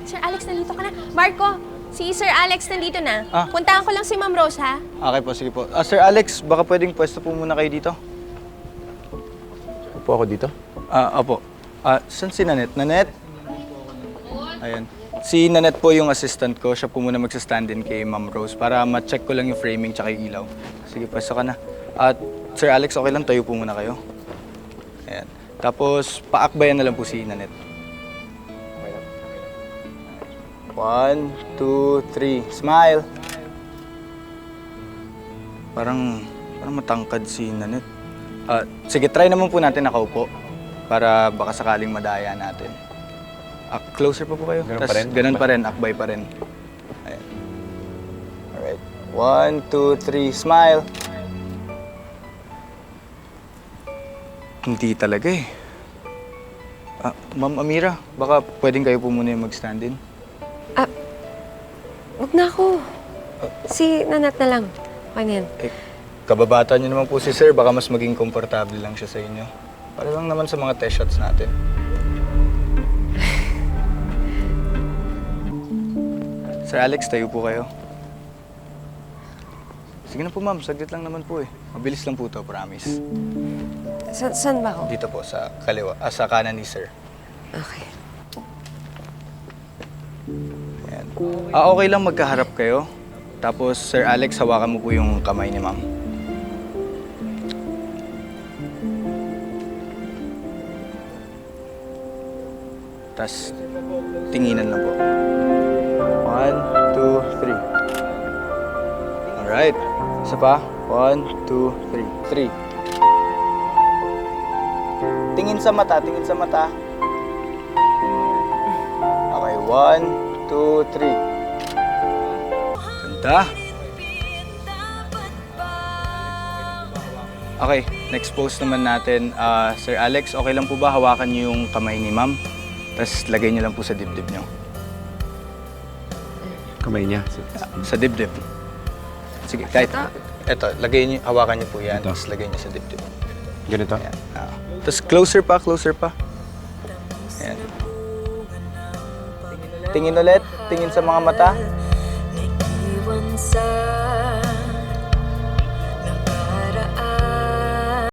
Sir Alex, nandito ka na. Marco, si Sir Alex nandito na. Ah. Puntahan ko lang si Ma'am Rose, ha? Okay po, sige po. Sir Alex, baka pwedeng pwesto po muna kayo dito? Upo ako dito? Opo. Saan si Nanette? Nanette? Ayan. Si Nanette po yung assistant ko. Siya po muna magsa-stand in kay Ma'am Rose para ma-check ko lang yung framing tsaka yung ilaw. Sige, pwesto ka na. At Sir Alex, okay lang, tayo po muna kayo. Ayan. Tapos, paakbayan na lang po si Nanette. 1, 2, 3. Smile! Parang matangkad si Nanette. Sige, try naman po natin nakaupo para baka sakaling madaya natin. Closer pa po kayo. Ganun pa Tas rin? Ganun pa rin, akbay pa rin. Ayan. Alright. 1, 2, 3, smile! Hindi talaga eh. Ma'am Amira, baka pwedeng kayo po muna yung mag-stand in. Huwag na ako. Si Nanat na lang. Okay na yan. Kababata niyo naman po si Sir, baka mas maging komportable lang siya sa inyo. Para lang naman sa mga test shots natin. Sir Alex, tayo po kayo. Sige na po ma'am, saglit lang naman po eh. Mabilis lang po to, promise. Saan ba ako? Dito po, sa kaliwa, sa kanan ni Sir. Okay. Ayan. Okay lang magkaharap kayo. Tapos, Sir Alex, hawakan mo po yung kamay ni ma'am. Tapos, tinginan lang po. 1, 2, 3. Alright. Isa pa. 1, 2, 3. 3. Tingin sa mata, tingin sa mata. Okay, 1, 2, 3. Ganda. Okay, next pose naman natin. Sir Alex, okay lang po ba hawakan niyo yung kamay ni ma'am? Tapos lagay niyo lang po sa dibdib niyo. Kamay niya. Sa dibdib. Sige, kahit. Eto, lagay niyo, hawakan niyo po yan. Ito. Tapos lagay niyo sa dibdib. Ganito? Ayan. Tapos closer pa, closer pa. Ayan. Tingin ulit, tingin sa mga mata.